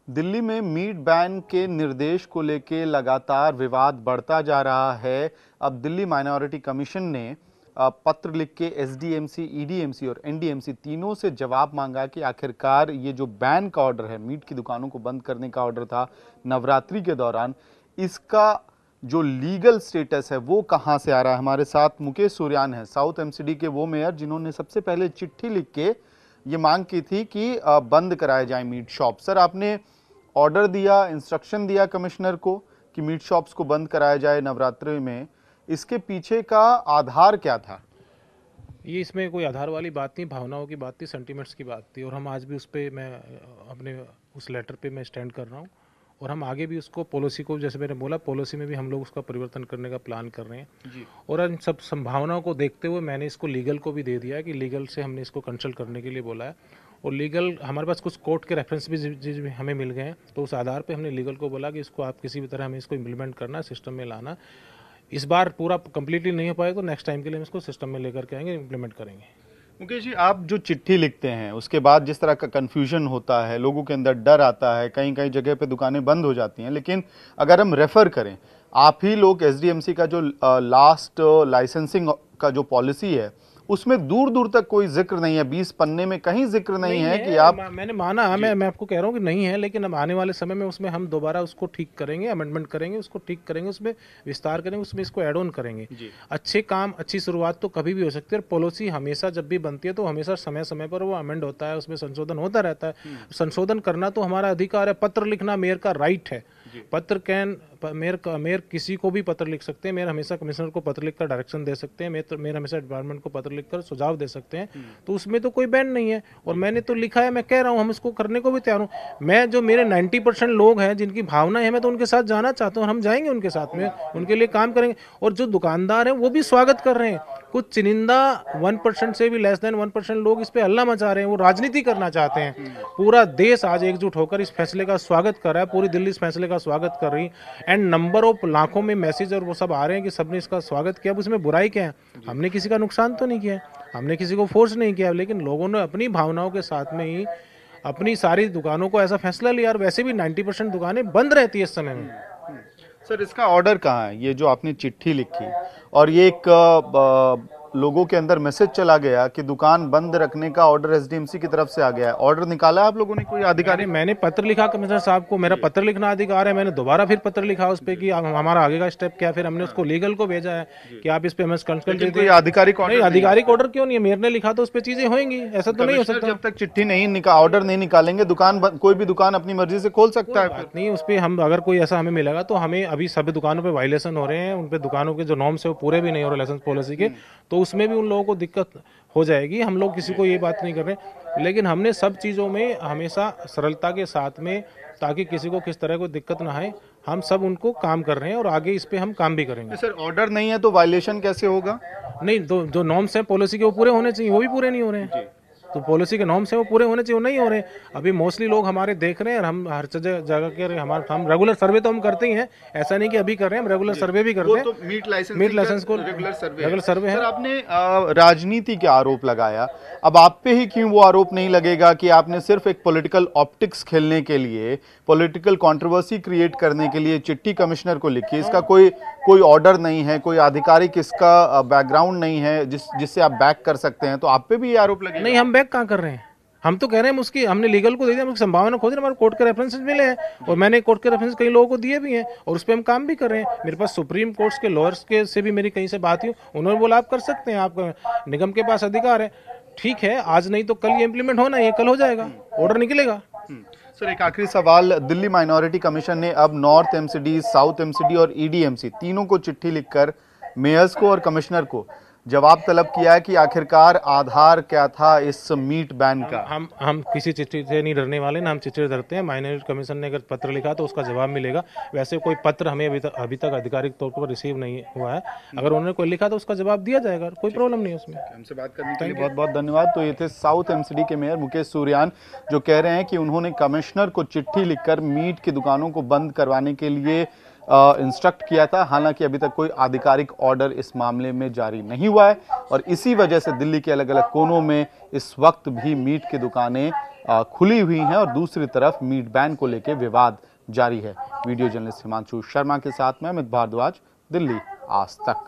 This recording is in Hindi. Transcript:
दिल्ली में मीट बैन के निर्देश को लेकर लगातार विवाद बढ़ता जा रहा है। अब दिल्ली माइनॉरिटी कमीशन ने पत्र लिख के एसडीएमसी, ईडीएमसी और एनडीएमसी तीनों से जवाब मांगा कि आखिरकार ये जो बैन का ऑर्डर है, मीट की दुकानों को बंद करने का ऑर्डर था नवरात्रि के दौरान, इसका जो लीगल स्टेटस है वो कहां से आ रहा है। हमारे साथ मुकेश सूर्यान है, साउथ एमसीडी के वो मेयर जिन्होंने सबसे पहले चिट्ठी लिख के ये मांग की थी कि बंद कराए जाए मीट शॉप। सर, आपने ऑर्डर दिया, इंस्ट्रक्शन दिया कमिश्नर को कि मीट शॉप्स को बंद कराया जाए नवरात्रि में, इसके पीछे का आधार क्या था? ये इसमें कोई आधार वाली बात नहीं, भावनाओं की बात थी, सेंटीमेंट्स की बात थी। और हम आज भी उस पर मैं अपने उस लेटर पे मैं स्टैंड कर रहा हूँ। और हम आगे भी उसको पॉलिसी को, जैसे मैंने बोला, पॉलिसी में भी हम लोग उसका परिवर्तन करने का प्लान कर रहे हैं जी। और इन सब संभावनाओं को देखते हुए मैंने इसको लीगल को भी दे दिया है कि लीगल से हमने इसको कंसल्ट करने के लिए बोला है। और लीगल हमारे पास कुछ कोर्ट के रेफरेंस भी हमें मिल गए हैं, तो उस आधार पे हमने लीगल को बोला कि इसको आप किसी भी तरह हमें इसको इम्प्लीमेंट करना, सिस्टम में लाना। इस बार पूरा कंप्लीटली नहीं हो पाएगा तो नेक्स्ट टाइम के लिए हम इसको सिस्टम में लेकर के आएंगे, इम्प्लीमेंट करेंगे। मुकेश जी, आप जो चिट्ठी लिखते हैं उसके बाद जिस तरह का कंफ्यूजन होता है, लोगों के अंदर डर आता है, कहीं कहीं जगह पे दुकानें बंद हो जाती हैं, लेकिन अगर हम रेफर करें, आप ही लोग एसडीएमसी का जो लास्ट लाइसेंसिंग का जो पॉलिसी है उसमें दूर दूर तक कोई जिक्र नहीं है, 20 पन्ने में कहीं जिक्र नहीं है कि आप मैंने माना, मैं आपको कह रहा हूँ कि नहीं है, लेकिन अब आने वाले समय में उसमें हम दोबारा उसको ठीक करेंगे, अमेंडमेंट करेंगे, उसको ठीक करेंगे, उसमें विस्तार करेंगे, उसमें इसको ऐड ऑन करेंगे। अच्छे काम, अच्छी शुरुआत तो कभी भी हो सकती है। पॉलिसी हमेशा जब भी बनती है तो हमेशा समय समय पर वो अमेंड होता है, उसमें संशोधन होता रहता है। संशोधन करना तो हमारा अधिकार है, पत्र लिखना मेयर का राइट है। पत्र मेयर किसी को भी पत्र लिख सकते हैं। मेयर हमेशा कमिश्नर को पत्र लिखकर डायरेक्शन दे सकते हैं, मेयर हमेशा डिपार्टमेंट को पत्र लिखकर सुझाव दे सकते हैं। तो उसमें तो कोई बैन नहीं है। और मैंने तो लिखा है, मैं कह रहा हूँ हम इसको करने को भी तैयार हूँ। मैं जो मेरे 90% लोग हैं जिनकी भावना है, मैं तो उनके साथ जाना चाहता हूँ और हम जाएंगे उनके साथ में, उनके लिए काम करेंगे। और जो दुकानदार हैं वो भी स्वागत कर रहे हैं। कुछ चुनिंदा 1% से भी लेस देन 1% लोग इस पे हल्ला मचा रहे हैं, वो राजनीति करना चाहते हैं। पूरा देश आज एकजुट होकर इस फैसले का स्वागत कर रहा है, पूरी दिल्ली इस फैसले का स्वागत कर रही है। एंड नंबर ऑफ लाखों में मैसेज और वो सब आ रहे हैं कि सबने इसका स्वागत किया। अब उसमें बुराई क्या है? हमने किसी का नुकसान तो नहीं किया, हमने किसी को फोर्स नहीं किया, लेकिन लोगों ने अपनी भावनाओं के साथ में ही अपनी सारी दुकानों को ऐसा फैसला लिया। और वैसे भी 90% दुकानें बंद रहती है इस समय में। सर, इसका ऑर्डर कहाँ है? ये जो आपने चिट्ठी लिखी और ये एक लोगों के अंदर मैसेज चला गया कि दुकान बंद रखने का ऑर्डर एसडीएमसी की तरफ से आ गया है, ऑर्डर निकाला आप लोगों ने? कोई अधिकारी? मैंने पत्र लिखा कमिश्नर साहब को, मेरा पत्र लिखना अधिकार है। मैंने दोबारा फिर पत्र लिखा उस पर कि हमारा आगे का स्टेप क्या। फिर हमने उसको लीगल को भेजा है कि आप इस पे हमें कंसल्ट दीजिए। आधिकारिक ऑर्डर क्यों नहीं है? मेयर ने लिखा तो उस पर चीजें होंगी, ऐसा तो नहीं हो सकता। जब तक चिट्ठी नहीं ऑर्डर नहीं निकालेंगे, दुकान कोई भी दुकान अपनी मर्जी से खोल सकता है। नहीं, उस पर हम अगर कोई ऐसा हमें मिलेगा तो हमें, अभी सभी दुकानों पे वायलेशन हो रहे हैं, उन पे दुकानों के जो नॉर्म्स है वो पूरे भी नहीं हो रहे लाइसेंस पॉलिसी के, तो उसमें भी उन लोगों को दिक्कत हो जाएगी। हम लोग किसी को ये बात नहीं कर रहे, लेकिन हमने सब चीज़ों में हमेशा सरलता के साथ में, ताकि किसी को किस तरह कोई दिक्कत ना आए, हम सब उनको काम कर रहे हैं और आगे इस पे हम काम भी करेंगे। सर, ऑर्डर नहीं है तो वायलेशन कैसे होगा? नहीं, जो नॉर्म्स हैं पॉलिसी के वो पूरे होने चाहिए, वो भी पूरे नहीं हो रहे हैं। तो पॉलिसी के नॉर्म्स हैं वो पूरे होने चाहिए, वो नहीं हो रहे। अभी मोस्टली लोग हमारे देख रहे हैं और हम हर जगह के हम रेगुलर सर्वे तो हम करते ही हैं, ऐसा नहीं कि अभी कर रहे हैं, हम रेगुलर सर्वे भी करते हैं। तो मीट लाइसेंस को रेगुलर सर्वे है। सर, आपने राजनीति के आरोप लगाया, अब आप पे ही क्यों वो आरोप नहीं लगेगा कि आपने सिर्फ एक पॉलिटिकल ऑप्टिक्स खेलने के लिए, पॉलिटिकल कंट्रोवर्सी क्रिएट करने के लिए चिट्ठी कमिश्नर को लिखी? इसका कोई ऑर्डर नहीं है, कोई आधिकारिक इसका बैकग्राउंड नहीं है जिससे आप बैक कर सकते हैं, तो आप पे भी ये आरोप लगेगा? नहीं, हम बैक कहाँ कर रहे हैं? हम तो कह रहे हैं उसकी हमने लीगल को दे दिया, संभावना खोज रहे, हमारे कोर्ट के रेफरेंसेस मिले हैं और मैंने कोर्ट के रेफरेंस कई लोगों को दिए भी हैं और उस पर हम काम भी कर रहे हैं। मेरे पास सुप्रीम कोर्ट के लॉयर्स के से भी मेरी कहीं से बात हुई, उन्होंने बोला आप कर सकते हैं, आप निगम के पास अधिकार है। ठीक है, आज नहीं तो कल ये इम्प्लीमेंट होना है, ये कल हो जाएगा, ऑर्डर निकलेगा। सर, एक आखिरी सवाल, दिल्ली माइनॉरिटी कमीशन ने अब नॉर्थ एमसीडी, साउथ एमसीडी और ईडीएमसी तीनों को चिट्ठी लिखकर मेयर्स को और कमिश्नर को जवाब तलब किया है कि आखिरकार आधार क्या था इस मीट बैन का। हम किसी चिट्ठी से नहीं डरने वाले ना, हम चिट्ठी डरते हैं। माइनॉरिटी कमीशन ने अगर पत्र लिखा तो उसका जवाब मिलेगा। वैसे कोई पत्र हमें अभी तक आधिकारिक तौर पर रिसीव नहीं हुआ है। अगर उन्होंने कोई लिखा तो उसका जवाब दिया जाएगा, कोई प्रॉब्लम नहीं है उसमें। हमसे बात करने के लिए बहुत बहुत धन्यवाद। तो ये थे साउथ एमसीडी के मेयर मुकेश सूर्यान, जो कह रहे हैं कि उन्होंने कमिश्नर को चिट्ठी लिखकर मीट की दुकानों को बंद करवाने के लिए इंस्ट्रक्ट किया था। हालांकि अभी तक कोई आधिकारिक ऑर्डर इस मामले में जारी नहीं हुआ है और इसी वजह से दिल्ली के अलग अलग कोनों में इस वक्त भी मीट की दुकानें खुली हुई हैं और दूसरी तरफ मीट बैन को लेकर विवाद जारी है। वीडियो जर्नलिस्ट हिमांशु शर्मा के साथ मैं अमित भारद्वाज, दिल्ली आज तक।